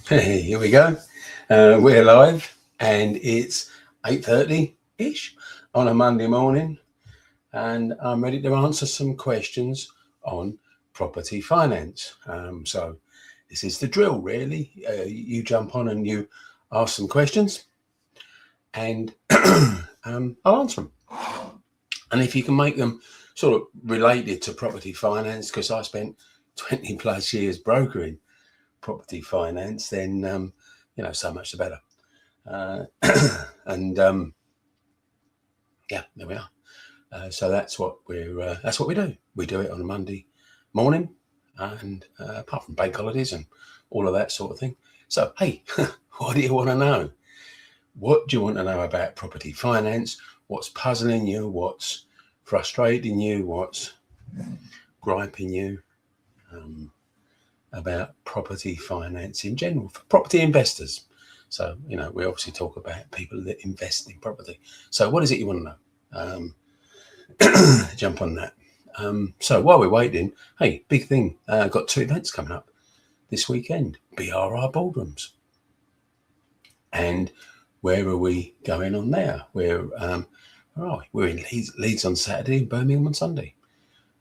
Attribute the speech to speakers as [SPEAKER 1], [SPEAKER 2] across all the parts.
[SPEAKER 1] Here we go. We're live and it's 8:30-ish on a Monday morning, and I'm ready to answer some questions on property finance. So this is the drill, really. You jump on and you ask some questions and I'll answer them. And if you can make them sort of related to property finance, because I spent 20 plus years brokering property finance, then so much the better. Yeah, there we are. So that's what we do. We do it on a Monday morning, and apart from bank holidays and all of that sort of thing. So hey, what do you want to know? What do you want to know about property finance? What's puzzling you? What's frustrating you? What's griping you about property finance in general for property investors? So, we obviously talk about people that invest in property. So what is it you want to know? Jump on that. So while we're waiting, hey, big thing. I've got 2 events coming up this weekend. BRR Boardrooms. And where are we going on there? We're in Leeds on Saturday and Birmingham on Sunday.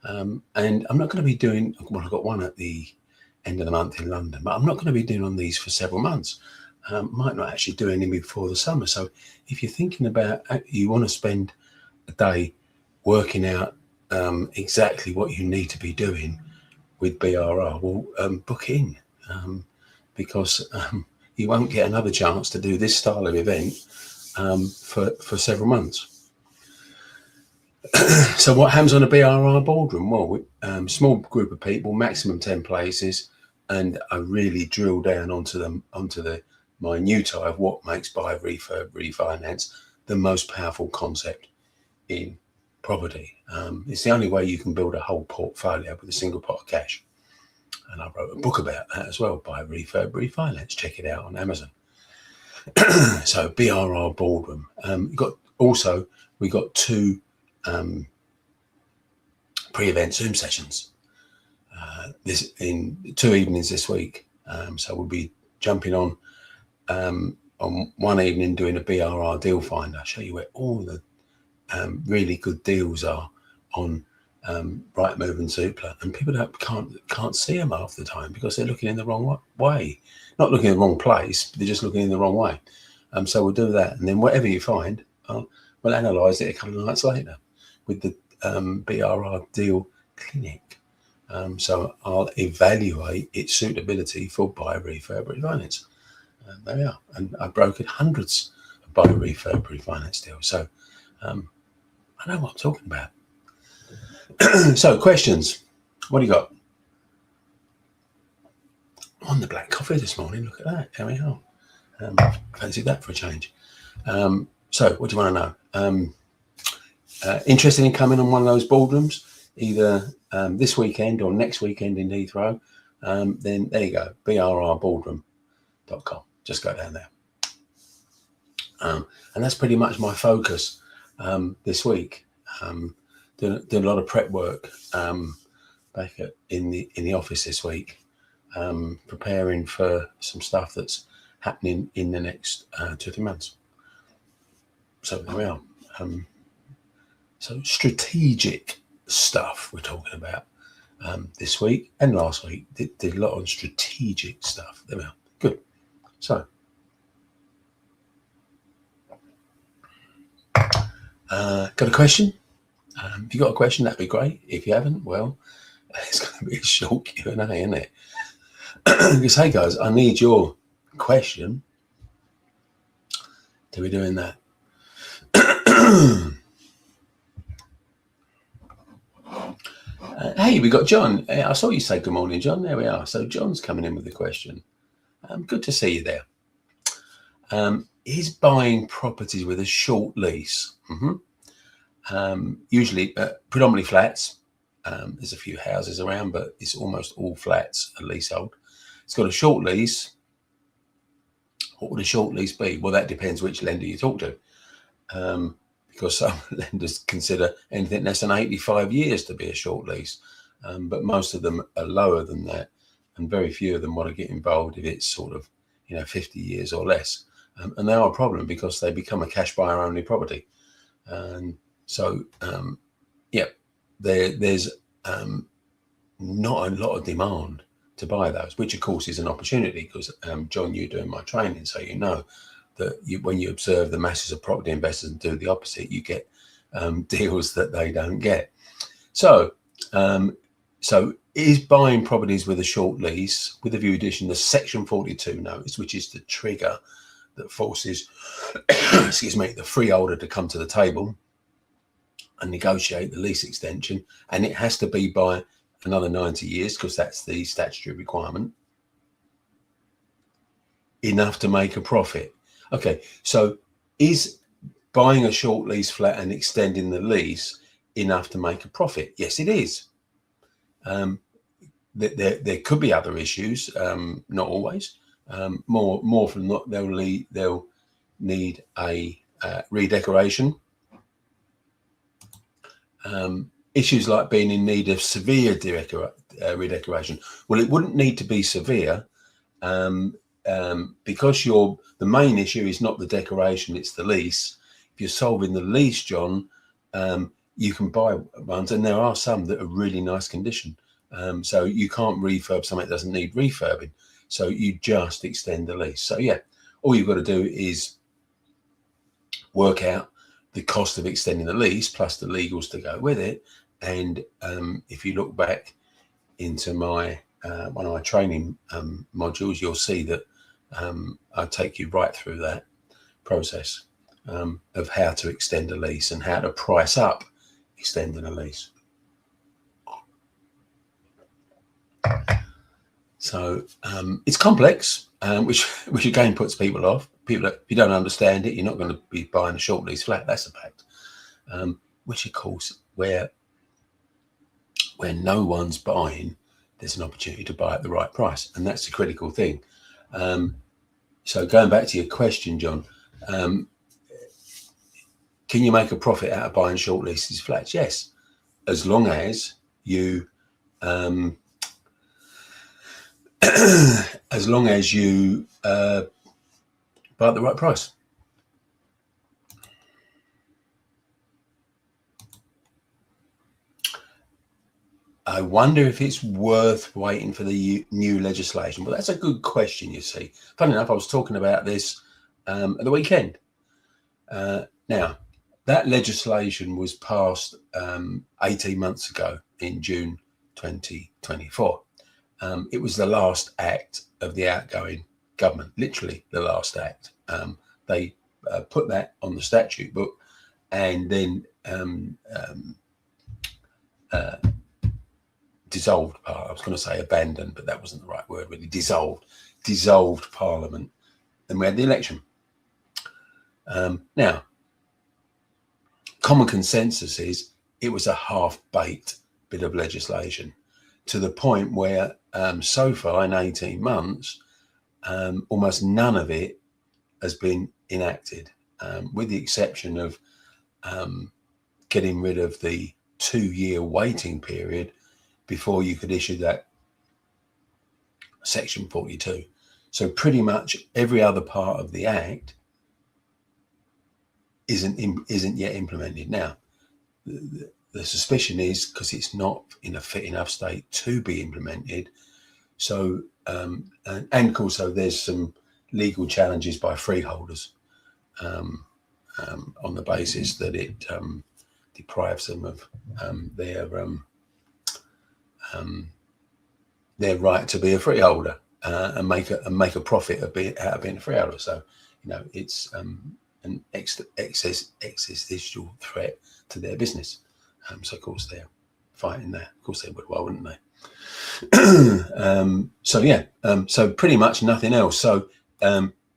[SPEAKER 1] And I'm not going to be doing, I've got one at the end of the month in London, but I'm not going to be doing on these for several months. Might not actually do any before the summer. So if you're thinking about, you want to spend a day working out exactly what you need to be doing with BRR, well, book in, because you won't get another chance to do this style of event for several months. So what happens on a BRR boardroom? Well, small group of people, maximum 10 places, and I really drill down onto the minutiae of what makes buy, refurb, refinance the most powerful concept in property. It's the only way you can build a whole portfolio with a single pot of cash. And I wrote a book about that as well, Buy, Refurb, Refinance. Check it out on Amazon. So BRR Boardroom. We got 2 pre-event Zoom sessions this in 2 evenings this week. So we'll be jumping on one evening doing a BRR deal finder. I'll show you where all the really good deals are on Rightmove and Zoopla, and people can't see them half the time because they're looking in the wrong way. Not looking in the wrong place, they're just looking in the wrong way. So we'll do that, and then whatever you find, we'll analyse it a couple of nights later with the BRR deal clinic. So I'll evaluate its suitability for buy, refurb, refinance. There we are. And I've brokered hundreds of buy, refurb, refinance deals. So I know what I'm talking about. So questions. What do you got? On the black coffee this morning. Look at that. There we are. Fancy that for a change. So what do you want to know? Interested in coming on one of those boardrooms, either this weekend or next weekend in Heathrow? Then there you go. brrboardroom.com. Just go down there. And that's pretty much my focus this week. Doing a lot of prep work back in the office this week, preparing for some stuff that's happening in the next 2 or 3 months. So there we are. So strategic stuff we're talking about this week and last week. Did a lot on strategic stuff. There we are. Good. So got a question? If you got a question, that'd be great. If you haven't, well, it's going to be a short Q&A, isn't it? Because, hey guys, I need your question to be doing that. Hey, we got John. I saw you say good morning, John. There we are. So John's coming in with a question. Good to see you there. Is buying properties with a short lease? Usually predominantly flats. There's a few houses around, but it's almost all flats, a leasehold. It's got a short lease. What would a short lease be? Well, that depends which lender you talk to, because some lenders consider anything less than 85 years to be a short lease, but most of them are lower than that, and very few of them want to get involved if it's sort of 50 years or less. And they are a problem because they become a cash buyer only property. And so, there's not a lot of demand to buy those, which of course is an opportunity because, John, you're doing my training, so you know that when you observe the masses of property investors and do the opposite, you get deals that they don't get. So is buying properties with a short lease with a view addition the Section 42 notice, which is the trigger that forces, the freeholder to come to the table and negotiate the lease extension, and it has to be by another 90 years because that's the statutory requirement, enough to make a profit. Okay, so is buying a short lease flat and extending the lease enough to make a profit? Yes, it is. There could be other issues, not always. More often than not, they'll need a redecoration. Issues like being in need of severe redecoration. Well, it wouldn't need to be severe because the main issue is not the decoration, it's the lease. If you're solving the lease, John, you can buy ones, and there are some that are really nice condition. So you can't refurb something that doesn't need refurbing. So you just extend the lease. So yeah, all you've got to do is work out the cost of extending the lease plus the legals to go with it. And if you look back into my one of my training modules, you'll see that I take you right through that process of how to extend a lease and how to price up extending a lease. So it's complex, which again puts people off. People, if you don't understand it, you're not going to be buying a short lease flat. That's a fact. Which, of course, where no one's buying, there's an opportunity to buy at the right price, and that's the critical thing. So going back to your question, John, can you make a profit out of buying short leases flats? Yes, as long as you as long as you buy at the right price. I wonder if it's worth waiting for the new legislation. Well, that's a good question, you see. Funny enough, I was talking about this at the weekend. Now, that legislation was passed 18 months ago in June 2024. It was the last act of the outgoing government, literally the last act. They put that on the statute book and then dissolved. I was going to say abandoned, but that wasn't the right word, really. Dissolved Parliament, and we had the election. Now, common consensus is it was a half-baked bit of legislation, to the point where so far in 18 months, almost none of it has been enacted, with the exception of getting rid of the 2-year waiting period before you could issue that Section 42. So pretty much every other part of the Act isn't yet implemented. Now, the suspicion is because it's not in a fit enough state to be implemented. So, and also there's some legal challenges by freeholders on the basis that it deprives them of their right to be a freeholder and make a profit out of being a freeholder. So, it's an existential threat to their business. So of course they're fighting that. Of course they would. Why wouldn't they? So pretty much nothing else. So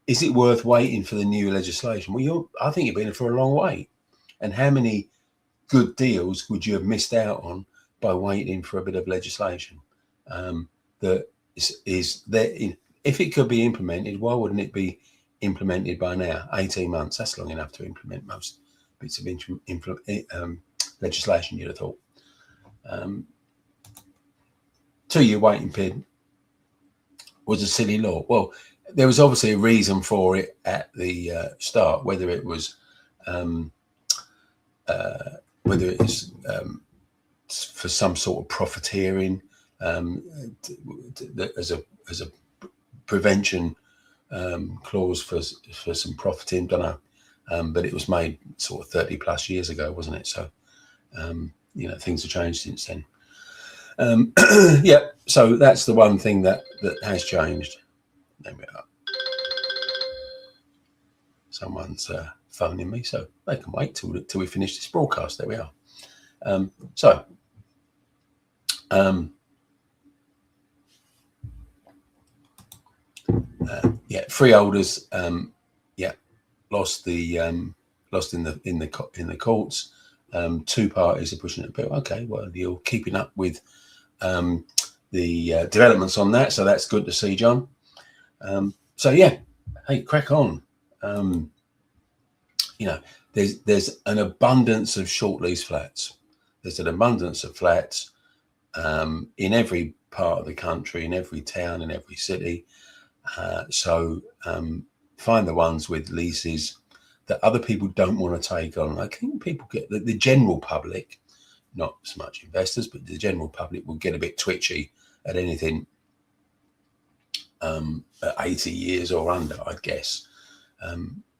[SPEAKER 1] is it worth waiting for the new legislation? Well, I think you've been in for a long wait. And how many good deals would you have missed out on by waiting for a bit of legislation that is there? If it could be implemented, why wouldn't it be implemented by now? 18 months, that's long enough to implement most bits of legislation, you'd have thought. 2-year waiting period was a silly law. Well, there was obviously a reason for it at the start, whether it was for some sort of profiteering, as a prevention clause for some profiting. Don't know, but it was made sort of 30 plus years ago, wasn't it? So things have changed since then. Yeah, so that's the one thing that has changed. There we are. Someone's phoning me, so they can wait till we finish this broadcast. There we are. Yeah, freeholders, lost in the courts. Two parties are pushing it, but okay, well, you're keeping up with the developments on that, so that's good to see, John. So yeah, hey, crack on. There's an abundance of short lease flats. There's an abundance of flats in every part of the country, in every town, in every city. So find the ones with leases that other people don't want to take on. I think people get the general public, not so much investors, but the general public will get a bit twitchy at anything at 80 years or under, I'd guess.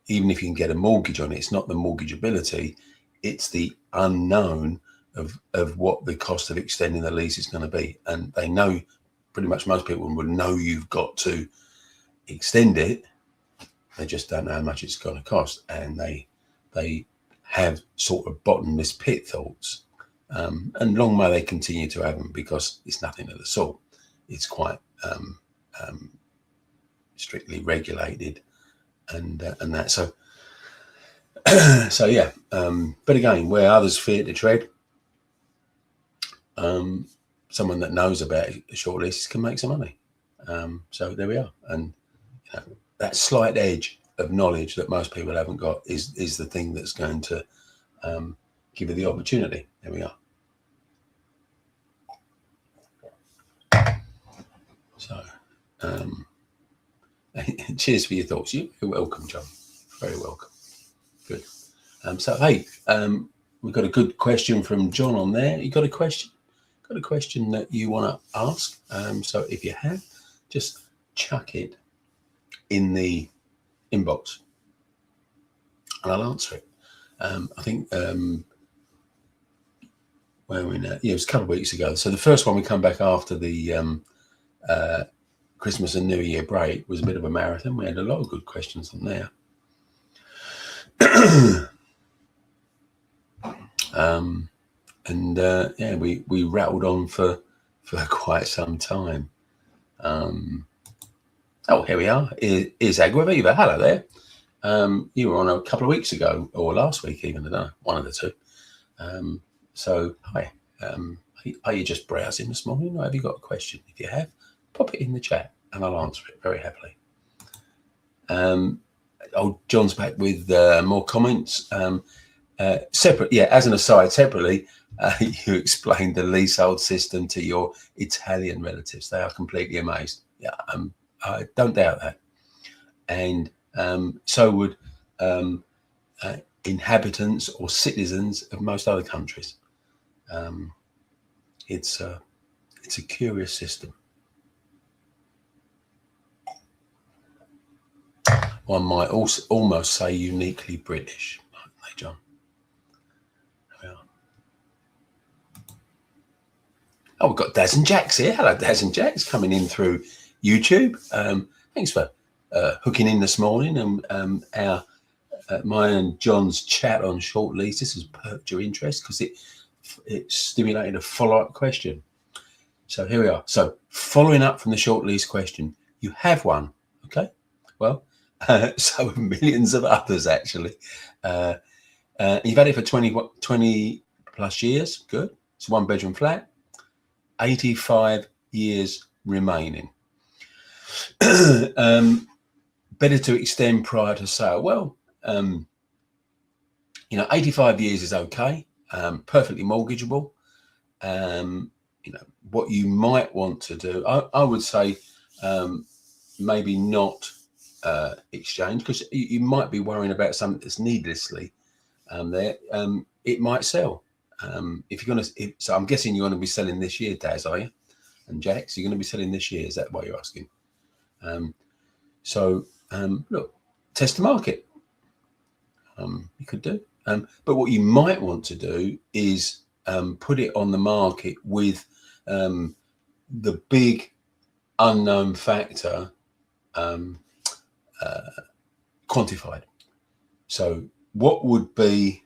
[SPEAKER 1] Even if you can get a mortgage on it, it's not the mortgageability, it's the unknown of what the cost of extending the lease is going to be. And they know, pretty much most people would know you've got to extend it. They just don't know how much it's going to cost, and they have sort of bottomless pit thoughts. And long may they continue to have them, because it's nothing of the sort. It's quite strictly regulated, and that. So yeah. But again, where others fear to tread, someone that knows about short leases can make some money. So there we are. And that slight edge of knowledge that most people haven't got is the thing that's going to give you the opportunity. There we are. So cheers for your thoughts. You're welcome, John. Very welcome. Good. So hey, we've got a good question from John on there. You got a question? Got a question that you want to ask? So if you have, just chuck it in the inbox and I'll answer it. I think where we're now, it was a couple of weeks ago. So the first one we come back after the Christmas and New Year break was a bit of a marathon. We had a lot of good questions on there. Yeah, we rattled on for quite some time. Oh, here we are. Is Aguaviva. Hello there. You were on a couple of weeks ago, or last week even, I don't know, one of the two. So hi. Are you just browsing this morning, or have you got a question? If you have, pop it in the chat and I'll answer it very happily. John's back with more comments. Separate, yeah, as an aside, separately, you explained the leasehold system to your Italian relatives. They are completely amazed. Yeah, I don't doubt that. And so would inhabitants or citizens of most other countries. It's a curious system. One might also almost say uniquely British, aren't they, John? Well. Oh, we've got Daz and Jax here. Hello, Daz and Jax, coming in through YouTube. Thanks for hooking in this morning. And mine and John's chat on short leases has perked your interest because it stimulated a follow-up question. So here we are. So following up from the short lease question, you have one, okay? Well, so have millions of others, actually. You've had it for 20 plus years. Good. It's a one-bedroom flat. 85 years remaining. Better to extend prior to sale. Well, 85 years is okay. Perfectly mortgageable. What you might want to do, I would say maybe not exchange, because you might be worrying about something that's needlessly there. It might sell. If you're going to, so I'm guessing you're going to be selling this year, Daz, are you? And Jax, you're going to be selling this year. Is that what you're asking? Look, test the market. You could do. But what you might want to do is put it on the market with the big unknown factor quantified. So what would be,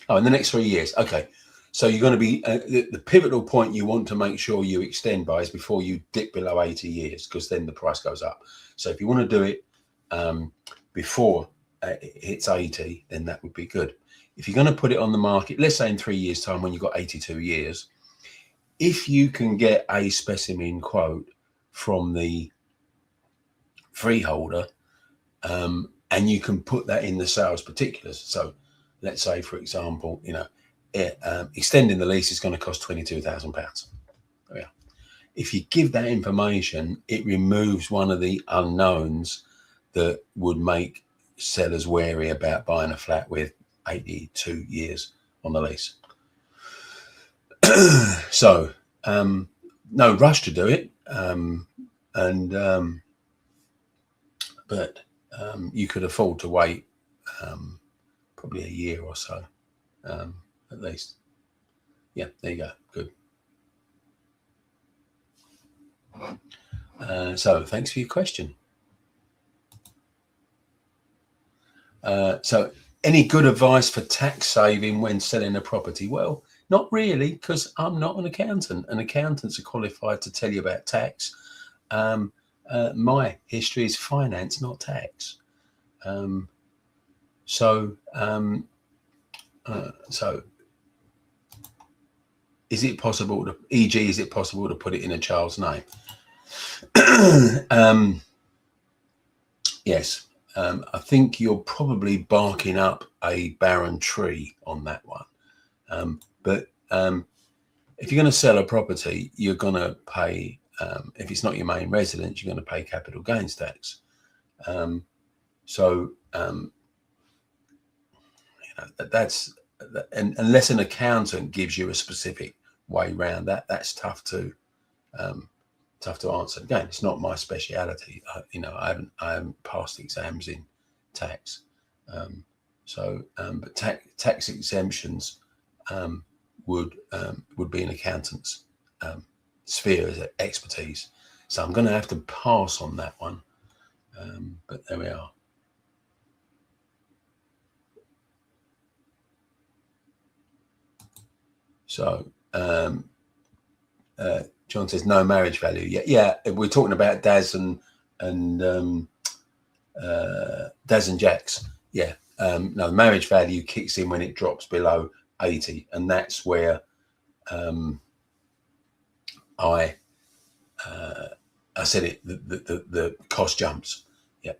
[SPEAKER 1] in the next 3 years. Okay. So you're going to be, the pivotal point you want to make sure you extend by is before you dip below 80 years, because then the price goes up. So if you want to do it before it hits 80, then that would be good. If you're going to put it on the market, let's say in 3 years' time when you've got 82 years, if you can get a specimen quote from the freeholder and you can put that in the sales particulars. So let's say, for example, extending the lease is going to cost £22,000. Yeah. If you give that information, it removes one of the unknowns that would make sellers wary about buying a flat with 82 years on the lease. So no rush to do it, but you could afford to wait probably a year or so, at least. Yeah, there you go. Good. So thanks for your question. So any good advice for tax saving when selling a property? Well, not really, because I'm not an accountant, and accountants are qualified to tell you about tax. My history is finance, not tax. So is it possible to, e.g., is it possible to put it in a child's name? Yes. I think you're probably barking up a barren tree on that one. But if you're going to sell a property, you're going to pay, if it's not your main residence, you're going to pay capital gains tax. That's, and unless an accountant gives you a specific way around that, that's tough to answer. Again, it's not my speciality. I haven't passed exams in tax. But tax exemptions would be an accountant's sphere of expertise. So I'm going to have to pass on that one. But there we are. So John says no marriage value. Yeah. We're talking about Daz and Jax. Yeah. No, the marriage value kicks in when it drops below 80, and that's where I said it. The cost jumps. Yeah.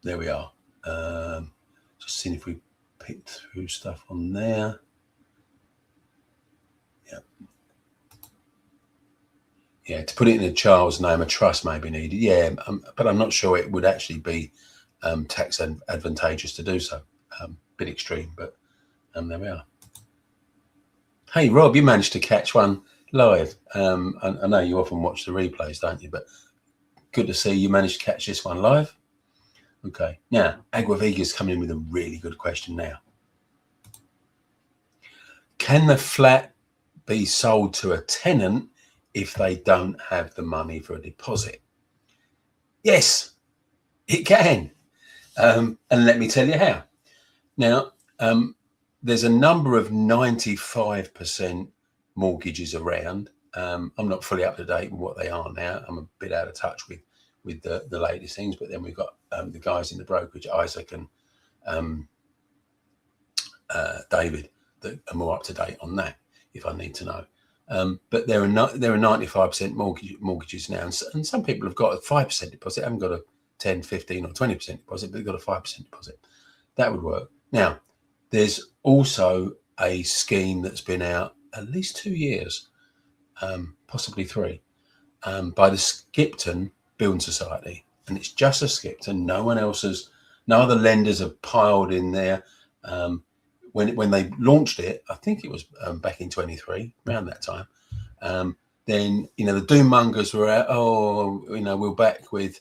[SPEAKER 1] There we are. Just seeing if we picked through stuff on there. Yeah, to put it in a child's name, a trust may be needed. Yeah, but I'm not sure it would actually be tax advantageous to do so. Bit extreme, but there we are. Hey, Rob, you managed to catch one live. I know you often watch the replays, don't you? But good to see you managed to catch this one live. Okay, now Aguaviga's coming in with a really good question now. Can the flat be sold to a tenant if they don't have the money for a deposit? Yes, it can. And let me tell you how. Now, there's a number of 95% mortgages around. I'm not fully up to date with what they are now. I'm a bit out of touch with the latest things, but then we've got the guys in the brokerage, Isaac and David, that are more up to date on that if I need to know. But there are 95% mortgages now, and some people have got a 5% deposit, haven't got a 10, 15 or 20% deposit, but they've got a 5% deposit. That would work. Now, there's also a scheme that's been out at least 2 years, possibly 3, by the Skipton Building Society, and it's just a Skipton. No other lenders have piled in there. When they launched it, I think it was back in 23, around that time. Then the doom mongers were out. Oh, we're back with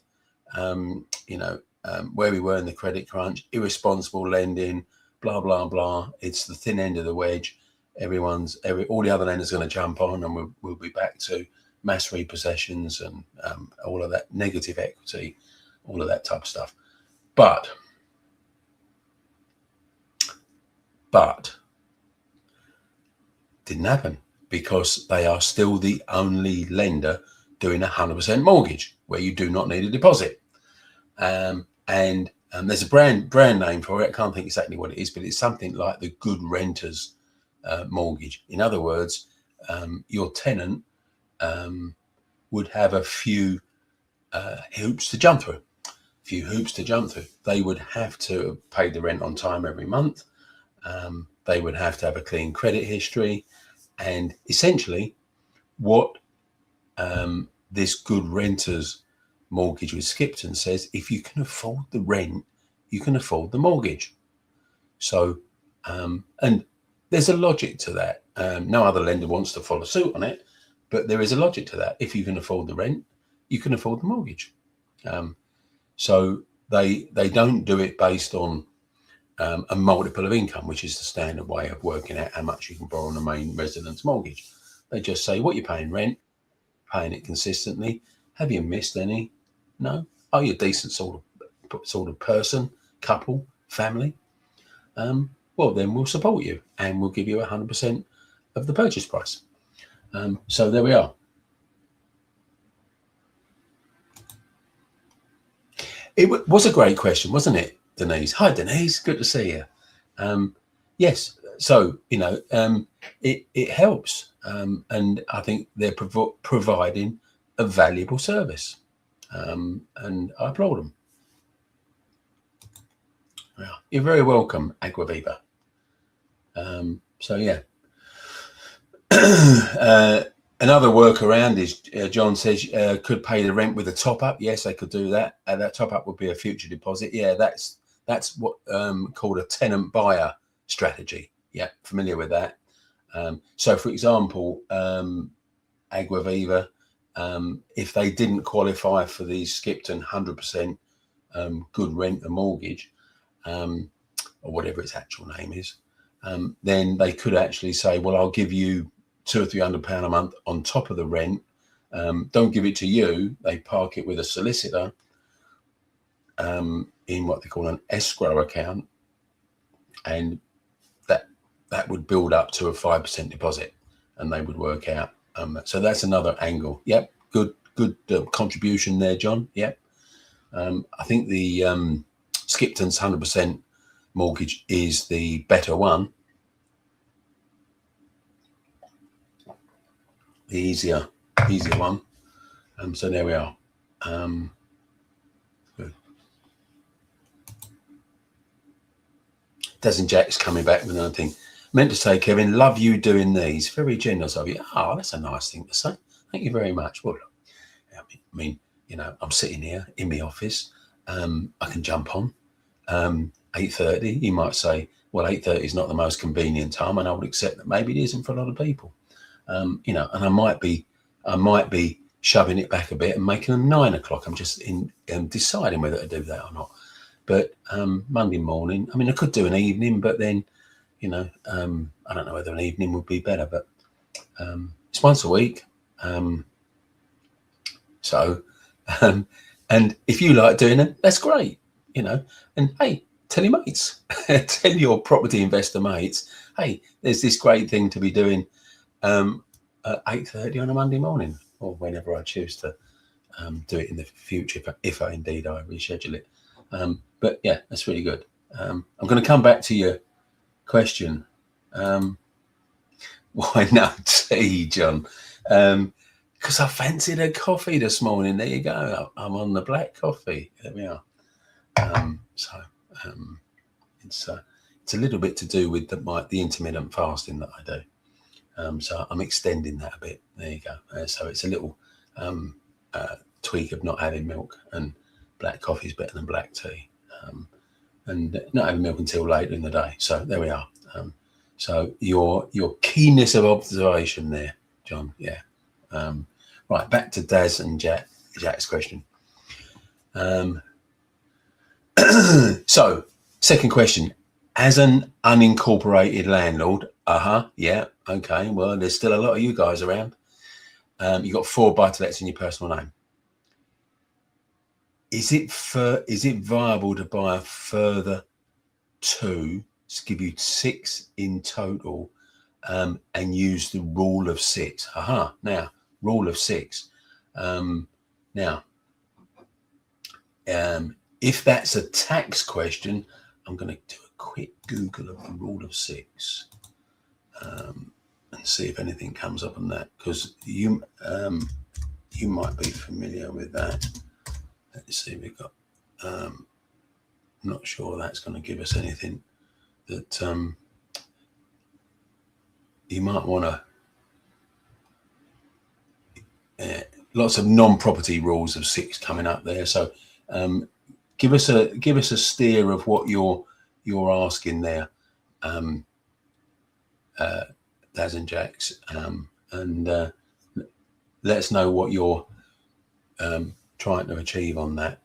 [SPEAKER 1] where we were in the credit crunch, irresponsible lending, blah blah blah. It's the thin end of the wedge. All the other lenders are going to jump on, and we'll be back to mass repossessions and all of that negative equity, all of that type of stuff. But didn't happen, because they are still the only lender doing 100% mortgage where you do not need a deposit. And there's a brand name for it. I can't think exactly what it is, but it's something like the good renters mortgage. In other words, your tenant would have a few hoops to jump through. They would have to pay the rent on time every month. They would have to have a clean credit history. And essentially what this good renters mortgage with Skipton says, if you can afford the rent, you can afford the mortgage. So, and there's a logic to that. No other lender wants to follow suit on it, but there is a logic to that. If you can afford the rent, you can afford the mortgage. So they don't do it based on a multiple of income, which is the standard way of working out how much you can borrow on a main residence mortgage. They just say what you're paying rent, paying it consistently. Have you missed any? No. Are you a decent sort of person, couple, family? Well, then we'll support you and we'll give you 100% of the purchase price. So there we are. It was a great question, wasn't it, Denise? Hi, Denise. Good to see you. Yes. So, it helps. And I think they're providing a valuable service. And I applaud them. Yeah, you're very welcome, Aguaviva. So, yeah. Another workaround is, John says, could pay the rent with a top-up. Yes, they could do that. That top-up would be a future deposit. Yeah, that's what called a tenant buyer strategy. Yeah, familiar with that. So, for example, Aguaviva, if they didn't qualify for the Skipton 100% good rent and mortgage, or whatever its actual name is, then they could actually say, well, I'll give you £200 or £300 a month on top of the rent. Don't give it to you. They park it with a solicitor in what they call an escrow account, and that would build up to a 5% deposit, and they would work out. So that's another angle. Yep, good contribution there, John. Yep. I think the Skipton's 100% mortgage is the better one. The easier one. So there we are. Good. Des and Jack's coming back with another thing. Meant to say, Kevin, love you doing these. Very generous of you. Oh, that's a nice thing to say. Thank you very much. Well, I mean, I'm sitting here in my office. I can jump on 8:30. You might say, well, 8:30 is not the most convenient time, and I would accept that maybe it isn't for a lot of people. And I might be shoving it back a bit and making them 9 o'clock. I'm just deciding whether to do that or not. But Monday morning, I mean, I could do an evening, but then, I don't know whether an evening would be better. But it's once a week. And if you like doing it, that's great. And hey, tell your mates, tell your property investor mates, hey, there's this great thing to be doing at 8:30 on a Monday morning, or whenever I choose to do it in the future, if I indeed I reschedule it. But yeah, that's really good. I'm going to come back to your question. Why no tea, John? Because I fancied a coffee this morning. There you go. I'm on the black coffee. There we are. It's it's a little bit to do with the intermittent fasting that I do. So I'm extending that a bit. There you go. So it's a little tweak of not having milk, and black coffee is better than black tea, and not having milk until later in the day. So there we are. So your keenness of observation there, John. Yeah. Right, back to Daz and Jack's question. So, second question. As an unincorporated landlord, yeah, okay, well, there's still a lot of you guys around. You've got 4 buy-to-lets in your personal name. Is it viable to buy a further 2 to give you 6 in total, and use the rule of 6? Now, rule of 6. If that's a tax question, I'm going to do a quick Google of the rule of 6, and see if anything comes up on that, because you might be familiar with that. Let's see, we've got. I'm not sure that's going to give us anything that you might want to. Lots of non-property rules of 6 coming up there, so. Give us a steer of what you're asking there, Daz and Jax, and let us know what you're trying to achieve on that.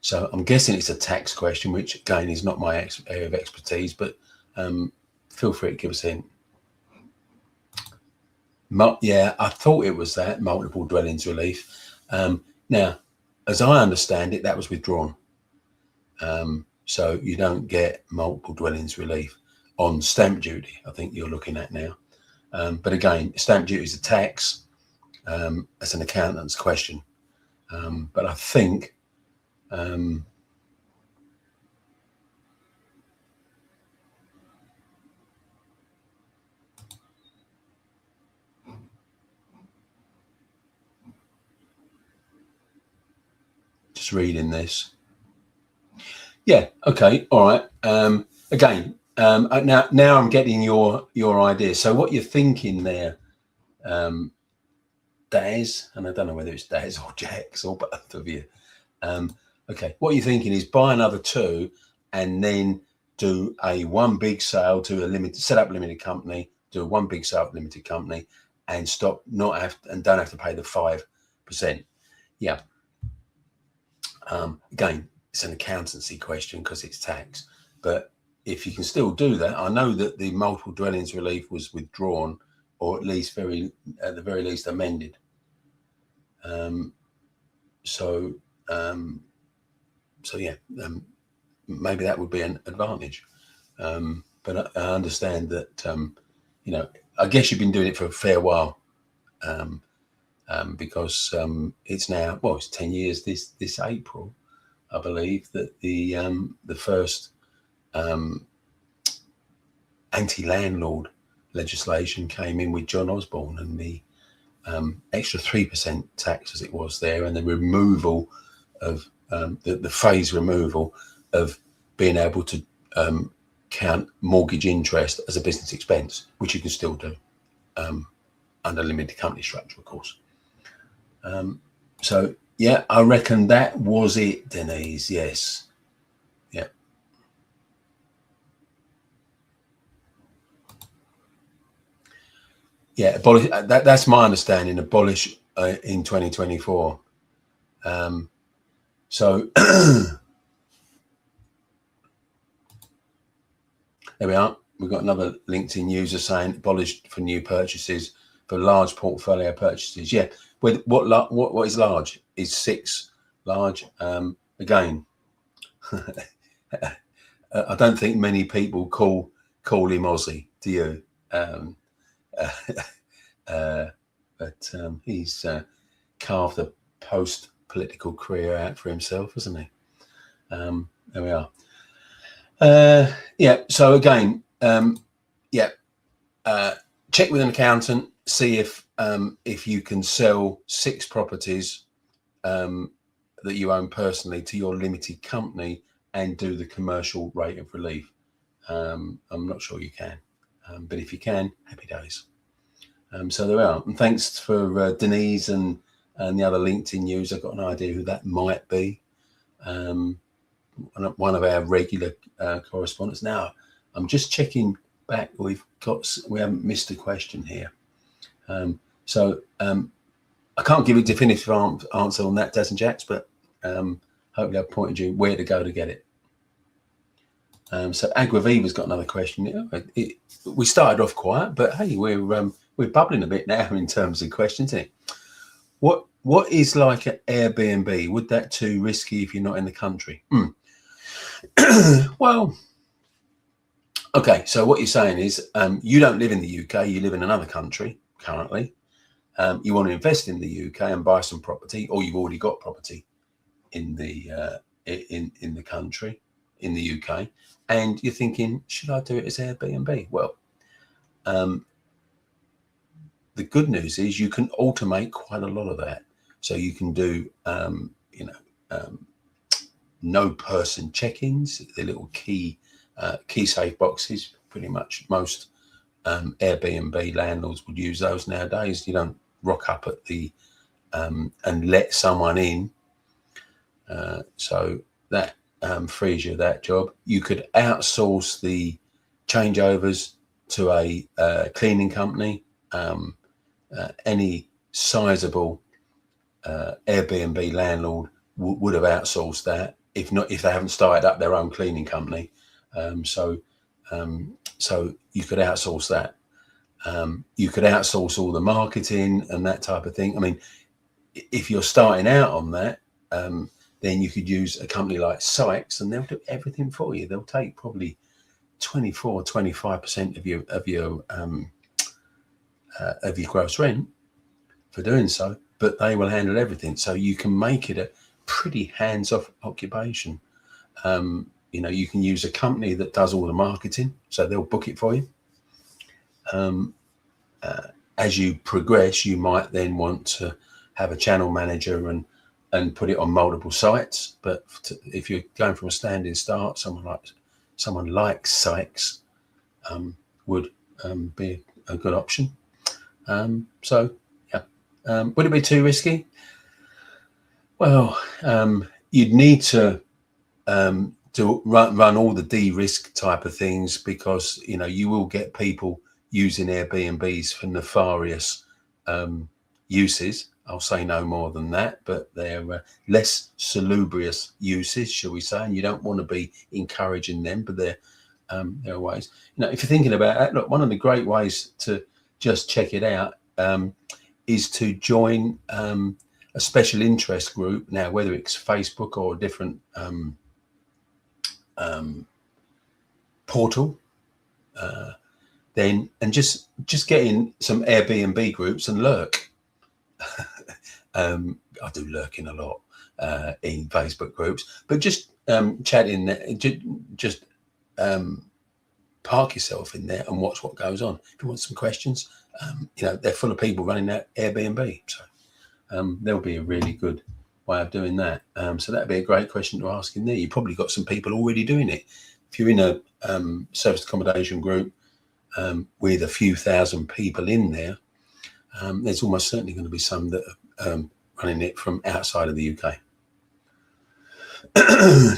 [SPEAKER 1] So I'm guessing it's a tax question, which again is not my area of expertise, but feel free to give us a hint. Yeah, I thought it was that multiple dwellings relief. Now, as I understand it, that was withdrawn. So you don't get multiple dwellings relief on stamp duty, I think you're looking at now. But again, stamp duty is a tax. That's an accountant's question. But I think just reading this. Yeah, okay, all right. Again, now I'm getting your idea. So what you're thinking there, Daz, and I don't know whether it's Daz or Jax or both of you. Okay, what you're thinking is buy another 2 and then do one big sale to set up a limited company, do one big sale to limited company, and don't have to pay the 5%. Yeah. Again, it's an accountancy question because it's tax, but if you can still do that, I know that the multiple dwellings relief was withdrawn, or at least at the very least amended. So yeah, maybe that would be an advantage. But I understand that I guess you've been doing it for a fair while, because it's now it's 10 years this April, I believe, that the first anti-landlord legislation came in with John Osborne, and the extra 3% tax as it was there, and the removal of the phase removal of being able to count mortgage interest as a business expense, which you can still do under limited company structure, of course. So yeah, I reckon that was it, Denise. Yes. Yeah. Yeah, abolish. That's my understanding. Abolish in 2024. So there we are. We've got another LinkedIn user saying abolished for new purchases, for large portfolio purchases. Yeah. What is large? Is 6 large? Again, I don't think many people call him Aussie. Do you? But he's carved a post-political career out for himself, hasn't he? There we are. Yeah. So again, check with an accountant. See if you can sell 6 properties that you own personally to your limited company and do the commercial rate of relief. I'm not sure you can, but if you can, happy days. So there we are. And thanks for Denise and the other LinkedIn user. I've got an idea who that might be. One of our regular correspondents. Now, I'm just checking back. We haven't missed a question here. So I can't give a definitive answer on that, Daz and Jax, but hopefully I've pointed you where to go to get it. So Aguaviva's got another question. We started off quiet, but hey, we're bubbling a bit now in terms of questions. Isn't it? What is like an Airbnb? Would that too risky if you're not in the country? Well, okay. So what you're saying is you don't live in the UK. You live in another country currently. You want to invest in the UK and buy some property, or you've already got property in the in the country, in the UK, and you're thinking, should I do it as Airbnb? Well, the good news is you can automate quite a lot of that. So you can do, no person check-ins, the little key safe boxes. Pretty much most Airbnb landlords would use those nowadays. You don't rock up at the and let someone in. So that frees you that job. You could outsource the changeovers to a cleaning company. Any sizable Airbnb landlord would have outsourced that, if they haven't started up their own cleaning company. So you could outsource that. You could outsource all the marketing and that type of thing. I mean, if you're starting out on that, then you could use a company like Sykes, and they'll do everything for you. They'll take probably 25% of your gross rent for doing so, but they will handle everything. So you can make it a pretty hands-off occupation. You can use a company that does all the marketing, so they'll book it for you. As you progress, you might then want to have a channel manager and put it on multiple sites. But if you're going from a standing start, someone like Sykes would be a good option. Would it be too risky? Well, you'd need to run all the de-risk type of things, because you will get people using Airbnbs for nefarious uses. I'll say no more than that, but they're less salubrious uses, shall we say, and you don't want to be encouraging them, but there are ways. If you're thinking about that, look, one of the great ways to just check it out is to join a special interest group. Now, whether it's Facebook or a different portal, and just get in some Airbnb groups and lurk. I do lurking a lot in Facebook groups, but just chat in there, just park yourself in there and watch what goes on. If you want some questions, they're full of people running that Airbnb, so there'll be a really good way of doing that. So that'd be a great question to ask in there. You've probably got some people already doing it. If you're in a service accommodation group with a few thousand people in there, there's almost certainly going to be some that are running it from outside of the UK.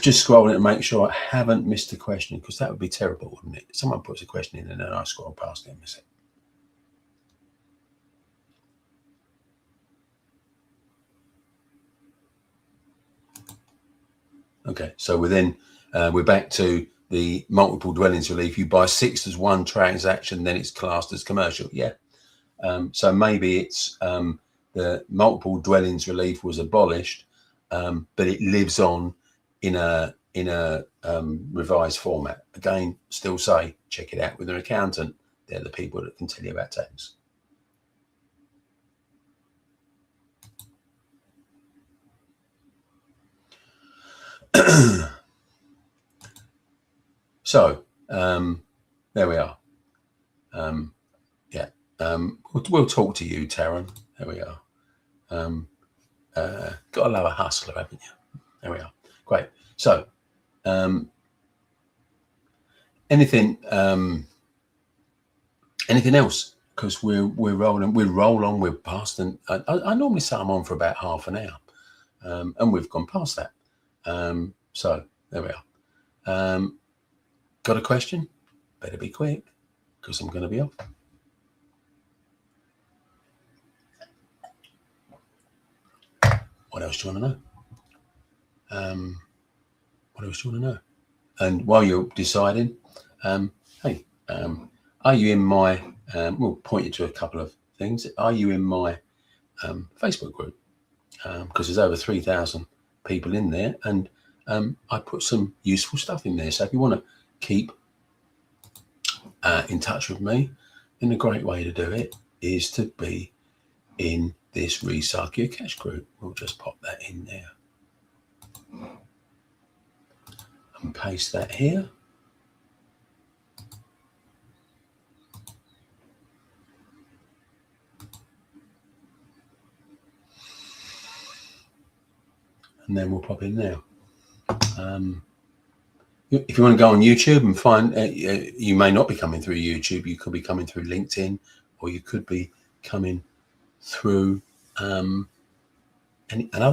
[SPEAKER 1] Just scrolling to make sure I haven't missed a question, because that would be terrible, wouldn't it? Someone puts a question in and then I scroll past it and miss it. Okay, so we're back to the multiple dwellings relief. You buy 6 as one transaction, then it's classed as commercial. Yeah. So maybe it's the multiple dwellings relief was abolished, but it lives on in a revised format. Again, still say check it out with an accountant. They're the people that can tell you about tax. So there we are. We'll talk to you, Taryn. There we are. Got to love a hustler, haven't you? There we are. Great. So anything else? Because we're rolling. We roll on. We're past, and I normally say I'm on for about half an hour, and we've gone past that. So there we are. Got a question? Better be quick, because I'm going to be off. What else do you want to know? What else do you want to know? And while you're deciding, hey, are you in my? We'll point you to a couple of things. Are you in my Facebook group? Because there's over 3,000 people in there, and I put some useful stuff in there. So if you want to keep in touch with me, then a great way to do it is to be in this Recycle Your Cash group. We'll just pop that in there and paste that here. And then we'll pop in now. If you want to go on YouTube and find, you may not be coming through YouTube. You could be coming through LinkedIn, or you could be coming through another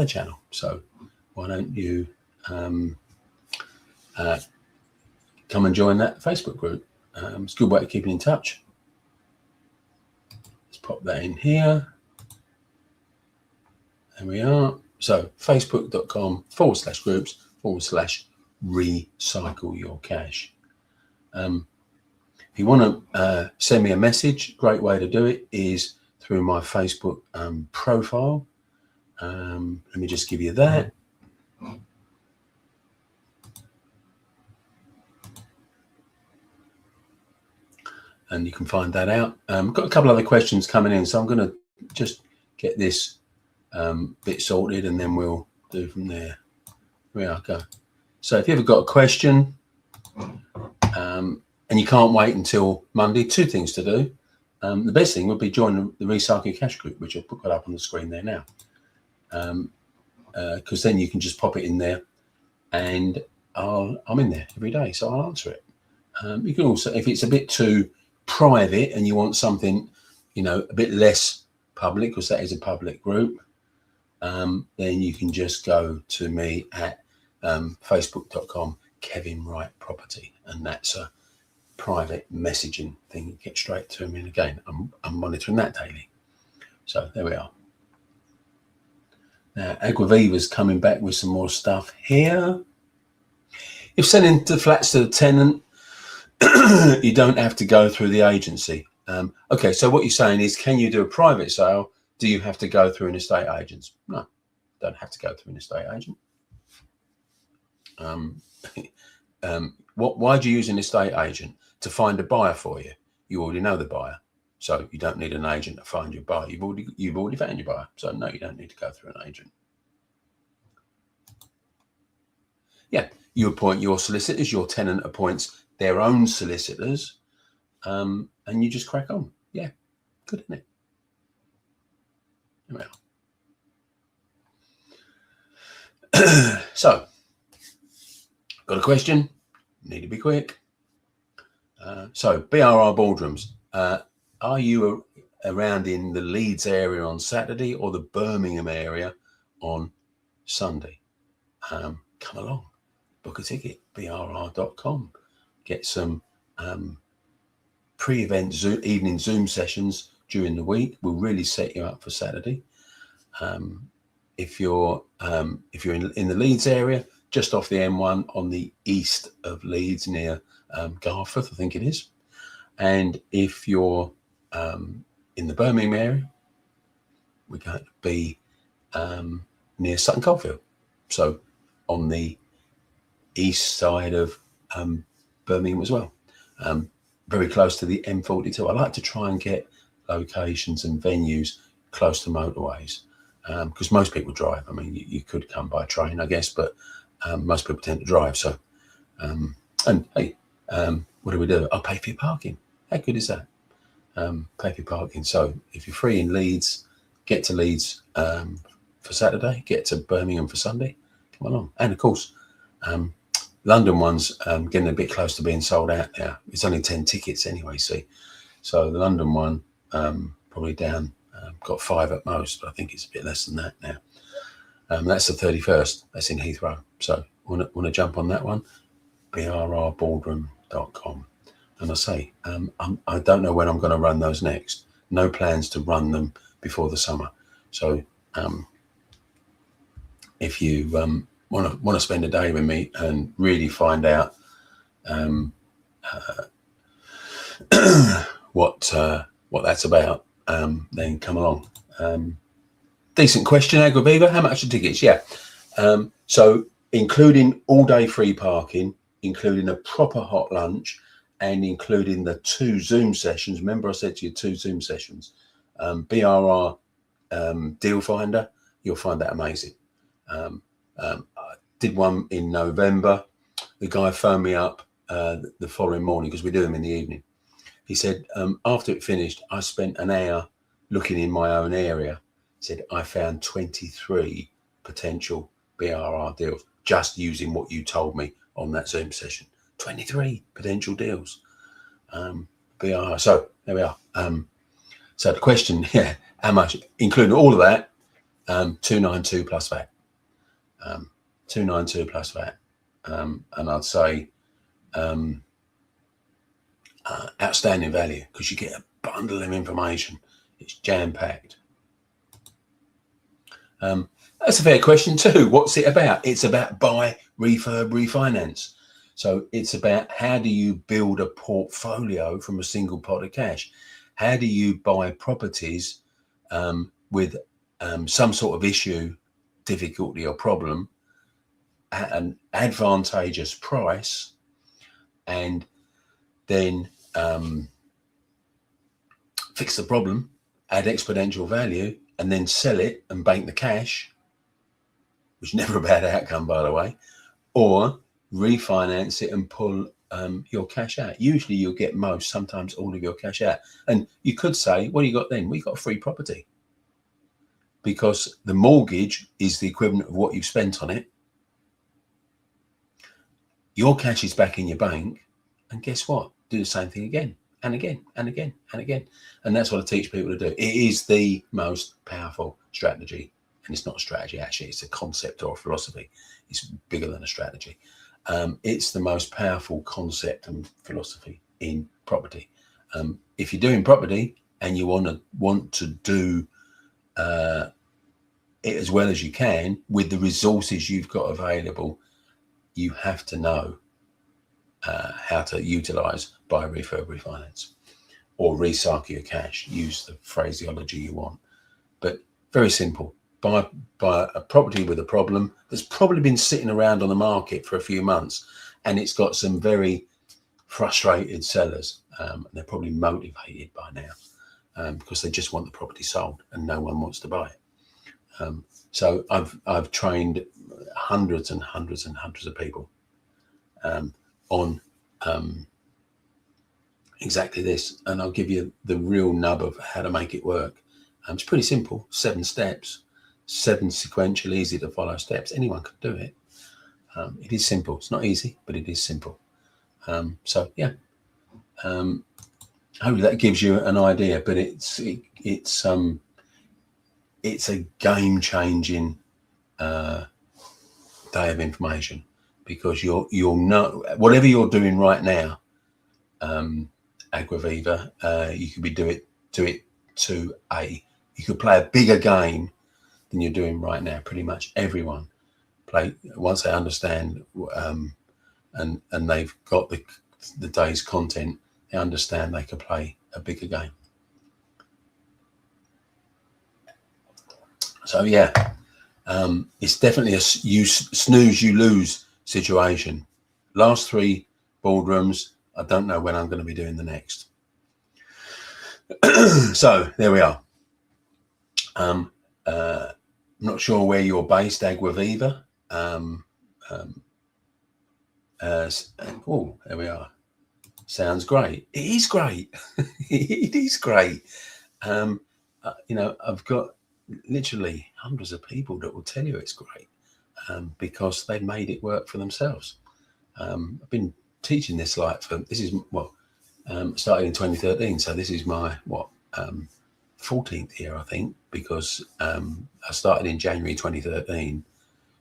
[SPEAKER 1] channel. So why don't you come and join that Facebook group? It's a good way of keeping in touch. Let's pop that in here. There we are. So facebook.com/groups/recycle your cash. If you want to send me a message, great way to do it is through my Facebook profile. Let me just give you that. And you can find that out. Got a couple other questions coming in, so I'm going to just get this bit sorted, and then we'll do from there. There we go. So if you ever got a question and you can't wait until Monday, two things to do. The best thing would be join the Recycle Your Cash group, which I'll put up on the screen there now. Because then you can just pop it in there, and I'm in there every day, so I'll answer it. You can also, if it's a bit too private and you want something, a bit less public, because that is a public group, then you can just go to me at facebook.com Kevin Wright Property, and that's a private messaging thing. You get straight to me, and again, I'm monitoring that daily. So there we are. Now Aguaviva's coming back with some more stuff here. If sending the flats to the tenant, you don't have to go through the agency. Okay, so what you're saying is, can you do a private sale? Do you have to go through an estate agent? No, don't have to go through an estate agent. Why do you use an estate agent? To find a buyer for you. You already know the buyer, so you don't need an agent to find your buyer. You've already found your buyer, so no, you don't need to go through an agent. Yeah, you appoint your solicitors. Your tenant appoints their own solicitors, and you just crack on. Yeah, good, isn't it? Well, so got a question? Need to be quick. So BRR Boardrooms, are you around in the Leeds area on Saturday or the Birmingham area on Sunday? Come along, book a ticket, brr.com. Get some pre-event evening Zoom sessions during the week. We'll really set you up for Saturday. If you're in the Leeds area, just off the M1 on the east of Leeds, near Garforth, I think it is. And if you're in the Birmingham area, we're going to be near Sutton Coldfield, so on the east side of Birmingham as well, very close to the M42. I like to try and get locations and venues close to motorways, because most people drive. I mean, you could come by train, I guess, but most people tend to drive. So, and hey, what do? I'll pay for your parking. How good is that? Pay for your parking. So if you're free in Leeds, get to Leeds for Saturday, get to Birmingham for Sunday, come along. And of course, London one's getting a bit close to being sold out now. It's only 10 tickets anyway, see. So the London one, probably down, got 5 at most, but I think it's a bit less than that now. That's the 31st. That's in Heathrow. So want to jump on that one? BRRboardroom.com. And I say, I don't know when I'm going to run those next. No plans to run them before the summer. So if you want to spend a day with me and really find out what that's about, then come along. Decent question, Agriviva. How much are tickets? Yeah. So including all day free parking, including a proper hot lunch, and including the 2 Zoom sessions. Remember I said to you 2 Zoom sessions. BRR Deal Finder, you'll find that amazing. I did one in November. The guy phoned me up the following morning, because we do them in the evening. He said, after it finished, I spent an hour looking in my own area. He said, I found 23 potential BRR deals just using what you told me on that Zoom session. 23 potential deals. BRR. So there we are. So the question, yeah, how much, including all of that, 292 plus VAT. 292 plus VAT. And I'd say outstanding value, because you get a bundle of information. It's jam-packed. That's a fair question too. What's it about? It's about buy, refurb, refinance. So it's about, how do you build a portfolio from a single pot of cash? How do you buy properties with some sort of issue, difficulty or problem at an advantageous price, and then fix the problem, add exponential value, and then sell it and bank the cash, which is never a bad outcome, by the way, or refinance it and pull your cash out. Usually you'll get most, sometimes all of your cash out. And you could say, what do you got then? Well, you got a free property, because the mortgage is the equivalent of what you've spent on it. Your cash is back in your bank, and guess what? Do the same thing again and again and again and again. And that's what I teach people to do. It is the most powerful strategy. And it's not a strategy, actually. It's a concept or a philosophy. It's bigger than a strategy. It's the most powerful concept and philosophy in property. If you're doing property and you want to do it as well as you can with the resources you've got available, you have to know how to utilize buy, refurb, refinance, or recycle your cash. Use the phraseology you want, but very simple. Buy a property with a problem that's probably been sitting around on the market for a few months, and it's got some very frustrated sellers. They're probably motivated by now because they just want the property sold and no one wants to buy it. So I've trained hundreds and hundreds and hundreds of people on exactly this, and I'll give you the real nub of how to make it work. It's pretty simple. 7 steps, 7 sequential, easy to follow steps. Anyone can do it. It is simple. It's not easy, but it is simple. So yeah, hopefully that gives you an idea. But it's a game-changing day of information, because you'll know whatever you're doing right now. Agriviva, you could be you could play a bigger game than you're doing right now. Pretty much everyone play, once they understand and they've got the day's content, they understand they can play a bigger game. So yeah, it's definitely a snooze you lose situation. Last 3 boardrooms, I don't know when I'm going to be doing the next. So there we are. I'm not sure where you're based, Agriviva. Oh, there we are. Sounds great. It is great. It is great. I've got literally hundreds of people that will tell you it's great because they made it work for themselves. I've been teaching this started in 2013, so this is my 14th year, I think, because I started in January 2013,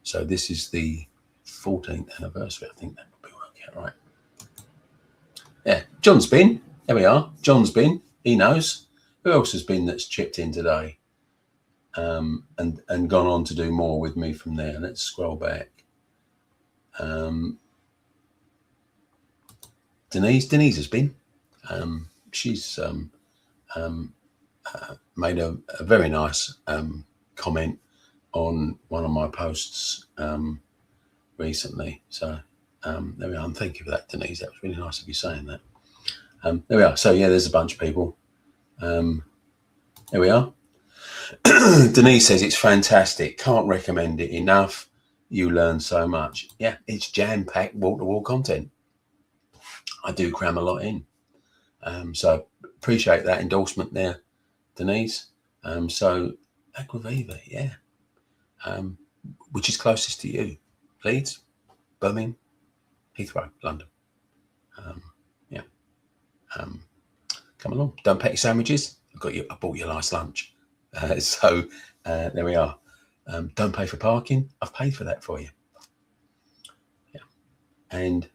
[SPEAKER 1] so this is the 14th anniversary. I think that would be working out right. Yeah, John's been. There we are. John's been. He knows. Who else has been that's chipped in today? And gone on to do more with me from there. Let's scroll back. Denise has been. She's made a very nice comment on one of my posts recently. So there we are. And thank you for that, Denise. That was really nice of you saying that. There we are. So yeah, there's a bunch of people. There we are. Denise says it's fantastic. Can't recommend it enough. You learn so much. Yeah, it's jam-packed wall-to-wall content. I do cram a lot in. So appreciate that endorsement there, Denise. So Aquaviva, yeah. Which is closest to you? Leeds, Birmingham, Heathrow, London. Yeah. Come along. Don't pack your sandwiches. I bought you a nice lunch. So there we are. Don't pay for parking. I've paid for that for you. Yeah. And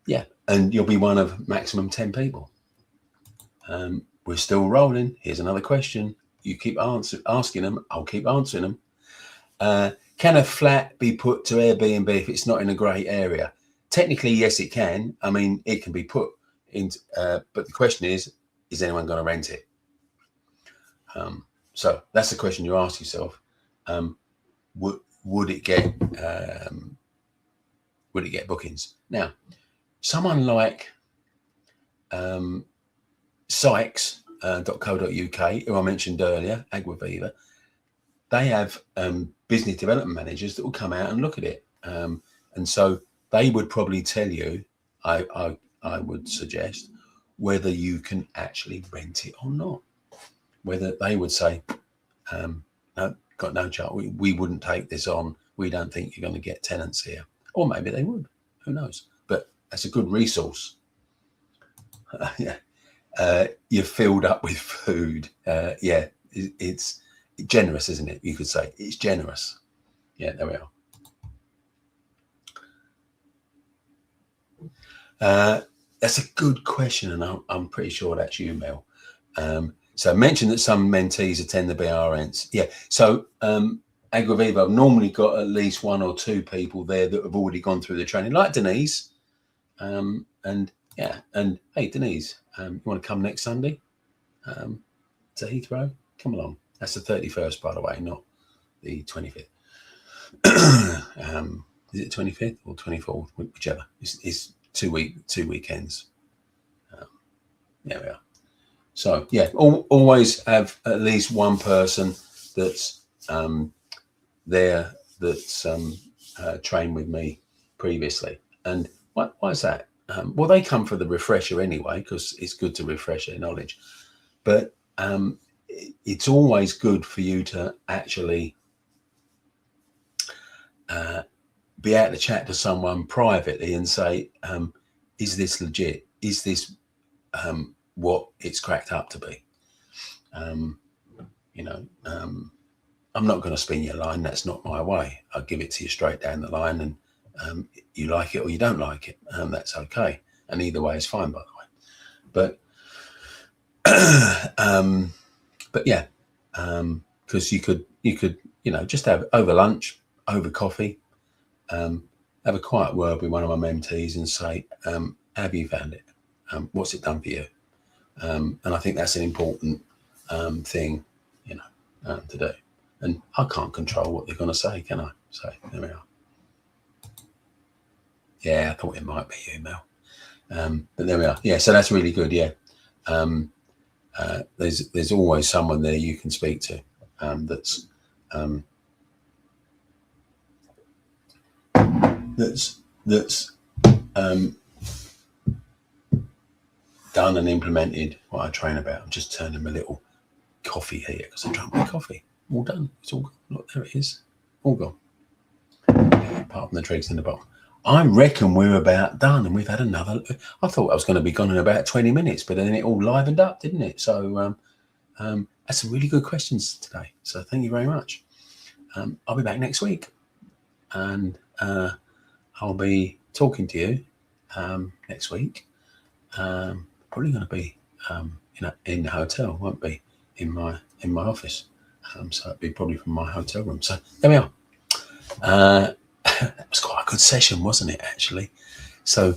[SPEAKER 1] yeah, and you'll be one of maximum 10 people. We're still rolling. Here's another question. You keep asking them. I'll keep answering them. Can a flat be put to Airbnb if it's not in a great area? Technically, yes, it can. I mean, it can be put into, but the question is anyone going to rent it? So that's the question you ask yourself. Would it get bookings? Now, someone like Sykes.co.uk, who I mentioned earlier, Aquaviva, they have business development managers that will come out and look at it, and so they would probably tell you, I would suggest, whether you can actually rent it or not. Whether they would say, no, got no chance, we wouldn't take this on. We don't think you're going to get tenants here. Or maybe they would. Who knows? But that's a good resource. Yeah. You're filled up with food. Yeah, it's generous, isn't it? You could say it's generous. Yeah, there we are. That's a good question, and I'm pretty sure that's you, Mel. So mention that some mentees attend the BRNs. Yeah, so Aquaviva, I've normally got at least one or two people there that have already gone through the training, like Denise. And yeah, and hey, Denise, you want to come next Sunday to Heathrow? Come along. That's the 31st, by the way, not the 25th. Is it 25th or 24th? Whichever. It's 2 weekends. There we are. So yeah, always have at least one person that's there that's trained with me previously. And why is that? Well, they come for the refresher anyway, because it's good to refresh their knowledge. But it's always good for you to actually be able to chat to someone privately and say, is this legit? Is this what it's cracked up to be? I'm not going to spin your line. That's not my way. I'll give it to you straight down the line, and you like it or you don't like it. That's okay. And either way is fine, by the way. But yeah, because you could, just have over lunch, over coffee, have a quiet word with one of my mentees and say, how have you found it? What's it done for you? And I think that's an important thing, to do. And I can't control what they're going to say, can I? So there we are. Yeah, I thought it might be you, Mel. But there we are. Yeah, so that's really good. Yeah. There's always someone there you can speak to that's done and implemented what I train about. I'm just turning my little coffee here because I drank my coffee. All done. It's all good. Look, there it is. All gone. Apart from the dregs in the bottom. I reckon we're about done, and we've had another. I thought I was going to be gone in about 20 minutes, but then it all livened up, didn't it? So that's some really good questions today. So thank you very much. I'll be back next week, and I'll be talking to you next week. Probably going to be in the hotel, won't be in my office. So it'll be probably from my hotel room. So there we are. That was quite a good session, wasn't it, actually? So,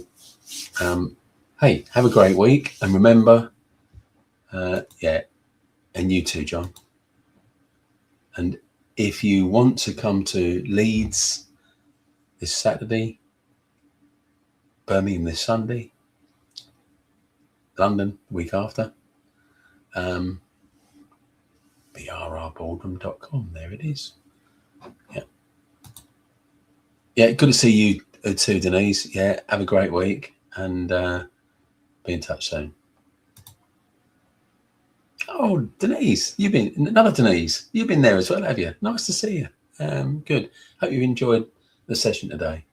[SPEAKER 1] hey, have a great week. And remember, and you too, John. And if you want to come to Leeds this Saturday, Birmingham this Sunday, London the week after, BRRboardroom.com. There it is. Yeah. Yeah, good to see you too, Denise. Yeah, have a great week, and be in touch soon. Oh, Denise, another Denise. You've been there as well, have you? Nice to see you. Good. Hope you enjoyed the session today.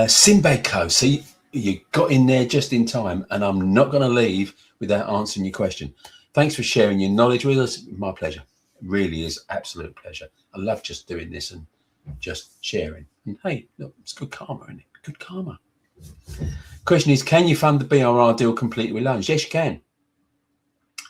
[SPEAKER 1] Sinbad Co. See, you got in there just in time, and I'm not going to leave without answering your question. Thanks for sharing your knowledge with us. My pleasure. It really is absolute pleasure. I love just doing this and just sharing. And hey, look, it's good karma, isn't it? Good karma. Question is, can you fund the BRR deal completely with loans? Yes, you can.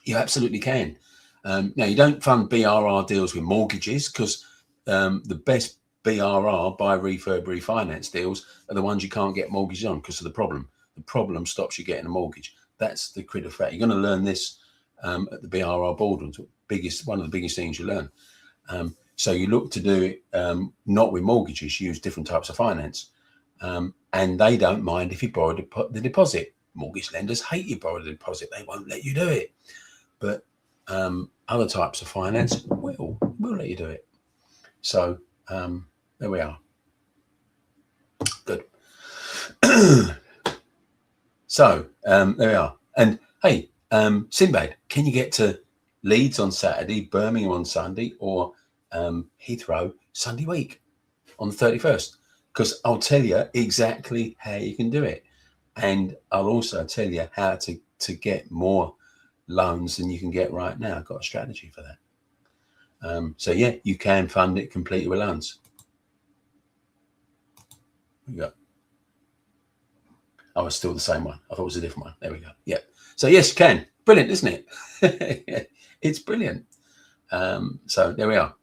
[SPEAKER 1] You absolutely can. Now, you don't fund BRR deals with mortgages, because the best BRR, buy, refurb, refinance deals are the ones you can't get mortgages on because of the problem. The problem stops you getting a mortgage. That's the critical fact. You're going to learn this at the BRR Boardrooms. One of the biggest things you learn. So you look to do it not with mortgages, use different types of finance. And they don't mind if you borrow the deposit. Mortgage lenders hate you borrow the deposit. They won't let you do it. But other types of finance will let you do it. So there we are. Good. So there we are. And hey, Sinbad, can you get to Leeds on Saturday, Birmingham on Sunday, or Heathrow Sunday week on the 31st? Because I'll tell you exactly how you can do it. And I'll also tell you how to get more loans than you can get right now. I've got a strategy for that. So yeah, you can fund it completely with loans. Yeah. Oh, it's still the same one. I thought it was a different one. There we go. Yeah. So yes, you can. Brilliant, isn't it? It's brilliant. So there we are.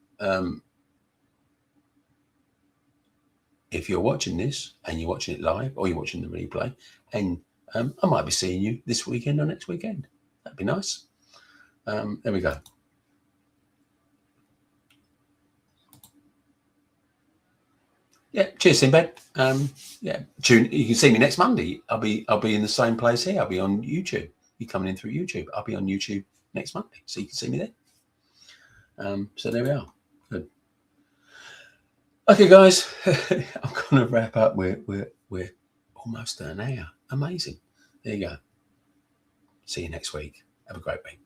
[SPEAKER 1] If you're watching this and you're watching it live, or you're watching the replay, and I might be seeing you this weekend or next weekend. That'd be nice. There we go. Yeah, cheers, Sinbad. Yeah, tune. You can see me next Monday. I'll be in the same place here. I'll be on YouTube. You're coming in through YouTube. I'll be on YouTube next Monday, so you can see me there. So there we are. Good. Okay, guys, I'm going to wrap up. We're almost at an hour. Amazing. There you go. See you next week. Have a great week.